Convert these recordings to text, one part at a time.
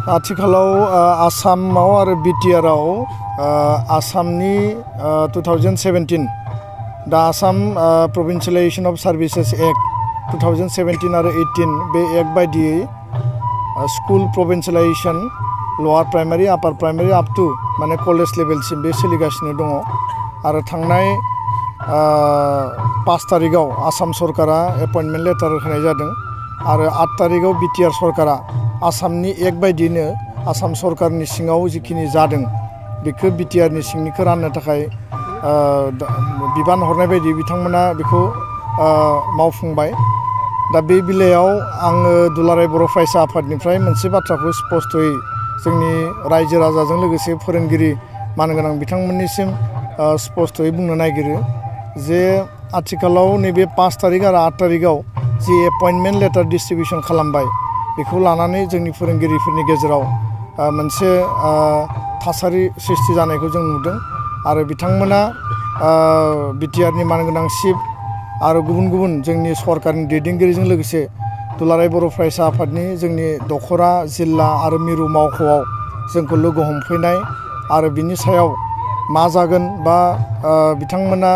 आथिखालाव आसामाव आरो बिटिआरआव आसामनि 2017 दा आसाम प्रभिन्सियलाइजेशन अफ सार्भिसेस एक्ट 2017 आरो 18 बे एक्ट बायदियै स्कुल प्रभिन्सियलाइजेशन लवार प्राइमारि आपार प्राइमारि आप टू माने कलेज लेभेलसिम बे सोलिगासिनो दङ आरो थांनाय 5 तारिखआव आसाम सरकारा एपइन्टमेन्ट लेटार होनाय जादों आरो 8 तारिखआव बिटिआर सरकारा आसामनि एक्ट बायदियैनो आसाम सरकारनि सिङाव जिखिनि जादों बेखौ बिटिआरनि सिंनिखौ राननो थाखाय बिबान हरनाय बायदि बिथांमोना बेखौ मावफुंबाय। दा बे बेलायाव आङो दुलाराय बर' फरायसा आफादनिफ्राय मोनसे बाथ्राखौ स्पष्टयै जोंनि रायजो राजाजों लोगोसे फोरोंगिरि मानगोनां बिथांमोननिसिम स्पष्टयै बुंनो नागिरो जे आथिखालाव नैबे 5 तारिख आरो 8 तारिखआव जि एपइन्टमेन्ट लेटार डिस्ट्रिबिउसन खालामबाय बेखौ लानानै जोंनि फोरोंगिरिफोरनि गेजेराव मोनसे थासारि सृष्टि जानायखौ जों नुदों आरो बिथांमोना बिटिआरनि मानगोनां चिफ आरो गुबुन गुबुन जोंनि सरकारनि दैदेनगिरिजों लोगोसे दुलाराय बर' फरायसा आफादनि जोंनि दखरा जिल्ला आरो मिरु मावख'आव जोंखौ लोगो हमफैनाय आरो बिनि सायाव मा जागोन बा बिथांमोना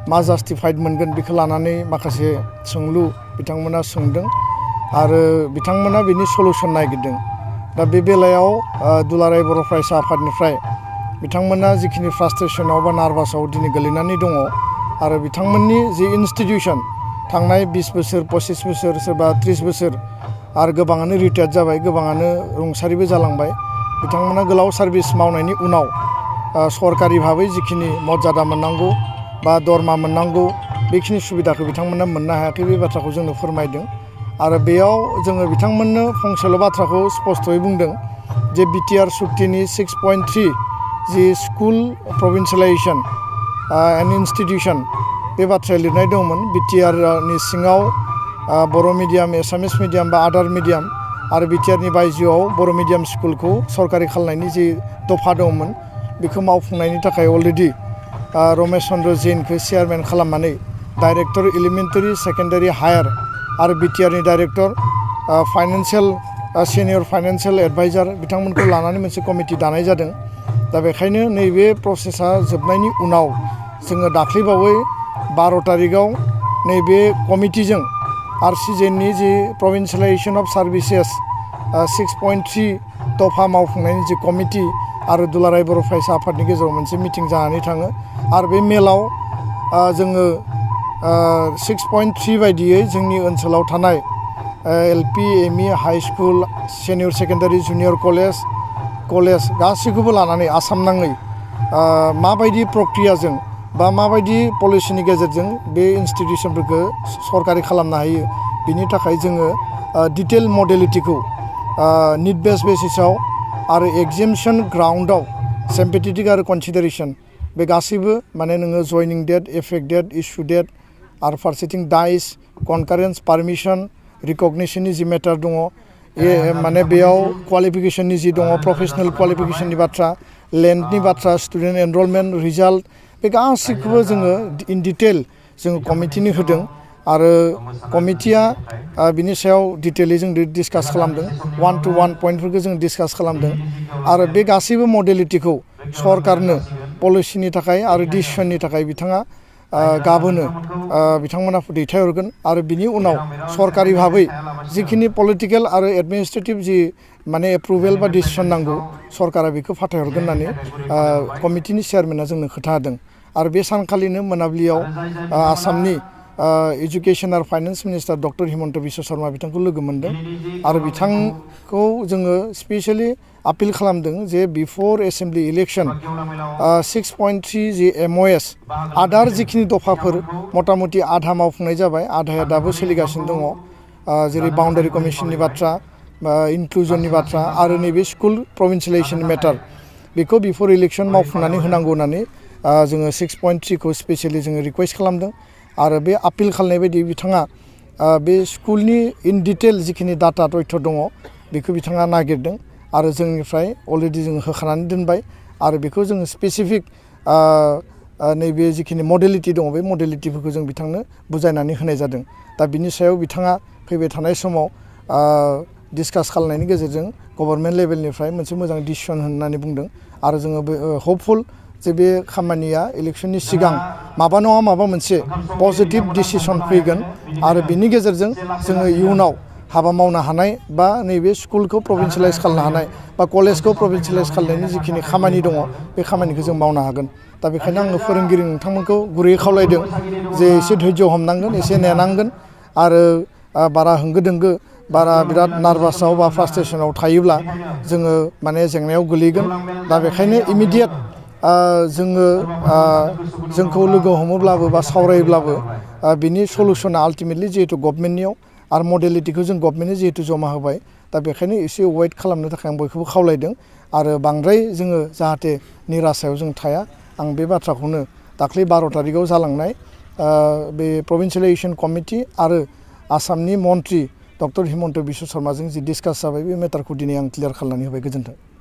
मा जास्टिफाइड मोनगोन बेखौ लानानै माखासे सोंलु बिथांमोना सोंदों आरो बिथांमोना बिनि सलुसन नागिरदों। दा बे बेलायाव दुलाराय बर' फरायसा आफादनिफ्राय बिथांमोना जिखिनि फ्रास्ट्रेसनाव बा नार्भासाव दिनै गोलैनानै दङ आरो बिथांमोननि जि इन्स्टिटिउसन थांनाय 20 बोसोर 25 बोसोर सोरबा 30 बोसोर आरो गोबाङानो रिटायार्ड जाबाय गोबाङानो रुंसारिबो जालांबाय बिथांमोना गोलाव सार्भिस मावनायनि उनाव सरकारि भाबै जिखिनि मर्यादा मोननांगौ बा दरमा मोननांगौ बेखिनि सुबिदाखौ बिथांमोना मोननो हायाखै बे बाथ्राखौ जोंनो फोरमायदों आरो बेयाव जोङो बिथांमोननो फंसेल' बाथ्राखौ स्पष्टयै बुंदों जे बिटिआर सुक्तिनि 6.3 जि स्कुल प्रभिन्सियलाइजेशन एन्ड इन्स्टिटिउसन बे बाथ्राया लिरनाय दंमोन बिटिआरनि सिङाव बर' मिडियाम एसामिस मिडियाम बा आदार मिडियाम आरो बिटिआरनि बायजोआव बर' मिडियाम स्कुलखौ सरकारि खालामनायनि जि दफा दंमोन बेखौ मावफुंनायनि थाखाय अलरेडि रमेश चन्द्र जैनखौ चेयारमेन खालामनानै डाइरेक्टर एलिमेन्टारि सेकेन्डारि हायार आरो बिटिआरनि director financial senior financial adviser बिथांमोनखौ लानानै मोनसे कमिटि दानाय जादों। दा बेखायनो नैबे प्रसेसा जोबनायनि उनाव जोङो दाख्लैबावै 12 तारिखआव नैबे कमिटिजों आरसिजेननि जि प्रभिन्सियलाइजेशन अफ सार्भिसेस 6.3 दफा मावफुंनायनि जि कमिटि आरो दुलाराय बर' फरायसा आफादनि गेजेराव मोनसे मिटिं जानानै थाङो आरो बे मेलाव जोङो 6.3 बायदियै जोंनि ओनसोलाव थानाय LP ME high school senior secondary junior college गासैखौबो लानानै आसाम नाङै माबायदि प्रक्रियाजों बा माबायदि पलिसिनि गेजेरजों बे इन्स्टिटिउसनफोरखौ सरकारि खालामनो हायो बिनि थाखाय जोङो डिटेल मडेलिटिखौ निड बेस बेसिसाव आरो एग्जामिनेशन ग्राउन्डआव सिम्पेथेटिक आरो कनसिडारेशन बे गासैबो माने नोङो जयनिं date effect date issue date आरो फारसेथिं डाइस कनकारेन्स पारमिसन रिकगनिशननि जि मेटार दङ माने बेयाव क्वालिफिकेशननि जि दङ प्रफेशनेल क्वालिफिकेशननि बाथ्रा लेन्डनि बाथ्रा स्टुडेन्ट एनरलमेन्ट रिजाल्ट बे गासैखौबो जोङो इन डिटेल जोङो कमिटिनि होदों आरो कमिटिया बिनि सायाव डिटेलै जों डिसकास खालामदों 1-to-1 पइन्टफोरखौ जों डिसकास खालामदों आरो बे गासैबो मडेलिटिखौ सरकारनो पलिसिनि थाखाय आरो डिसिसननि थाखाय बिथाङा गाबोनो बिथांमोना दैथायहरगोन आरो बिनि उनाव सरकारि भाबै जिखिनि पलिटिकेल आरो एडमिनिस्ट्रेटिभ जि माने एप्रुभेल बा डिसिसन नांगौ सरकारा बेखौ फाथायहरगोन होननानै कमिटिनि चेयारमेना जोंनो खोथा होदों आरो बे सानखालिनो मोनाबिलियाव आसामनि एजुकेशन आरो finance minister doctor Himanta Biswa Sharma बिथांखौ लोगो मोन्दों आरो बिथांखौ जोङो स्पेसियेलि आपिल खालामदों जे बिफर एसेम्बलि इलेक्शन 6.3 जि एमअएस आदार जिखिनि दफाफोर मथा मथि आधा मावफुंनाय जाबाय आधाया दाबो सोलिगासिनो दङ जेरै बाउन्डारि कमिसननि बाथ्रा इनक्लुजननि बाथ्रा आरो नैबे स्कुल प्रभिन्सियलाइजेशन मेटार बेखौ बिफर इलेक्शन मावफुंनानै होनांगौ होननानै जोङो 6.3 खौ स्पेसियेलि जोङो रिकुवेस्ट खालामदों आरो बे आपिल खालामनाय बायदि बिथाङा बे स्कुलनि इन डिटेल जिखिनि डाटा तथ्य दङ बेखौ बिथाङा नागिरदों आरो जोंनिफ्राय अलरेडि जोङो होखानानै दोनबाय आरो बेखौ जोङो स्पेसिफिक नैबे जिखिनि मडेलिटि दङ बे मडेलिटिफोरखौ जों बिथांनो बुजायनानै होनाय जादों। दा बिनि सायाव बिथाङा फैबाय थानाय समाव डिसकास खालामनायनि गेजेरजों गभर्नमेन्ट लेभेलनिफ्राय मोनसे मोजां डिसिसन होननानै बुंदों आरो जोङो हपफुल जे बे खामानिया इलेक्शननि सिगां माबा नङा माबा मोनसे पजिटिभ डिसिसन फैगोन आरो बिनि गेजेरजों जोङो इयुनाव हाबा मावनो हानाय बा नैबे स्कुलखौ प्रभिन्सियेलाइज खालामनो हानाय बा कलेजखौ प्रभिन्सियेलाइज खालामनायनि जिखिनि खामानि दङ बे खामानिखौ जों मावनो हागोन दा बेखायनो आङो फोरोंगिरि नोंथांमोनखौ गुरैयै खावलायदों जे एसे धैर्य हमनांगोन एसे नेनांगोन आरो बारा होंगो दोंगो बारा बिराद नार्भासाव बा फ्रास्ट्रेसनाव थायोब्ला जोङो माने जेंनायाव गोलैगोन दा बेखायनो इमिडियेट जोंखौ लोगो हमोब्लाबो बा सावरायोब्लाबो बिनि सलुसना आल्टिमेटलि जिहेतु गभर्नमेन्टनियाव आरो मडेलिटिखौ जों गभर्नमेन्टनो जिहेतु जमा होबाय दा बेखायनो एसे वेट खालामनो थाखाय आं बयखौबो खावलायदों आरो बांद्राय जोङो जाहाथे निराशायाव जों थाया आं बे बाथ्राखौनो दाख्लै 12 तारिखआव जालांनाय बे प्रभिन्सियेलाइजेसन कमिटि आरो आसामनि मन्त्रि डक्टर हिमन्त बिश्व शर्माजों जि डिसकास जाबाय बे मेटारखौ दिनै आं क्लियार खालामनानै होबाय। गोजोन्थों।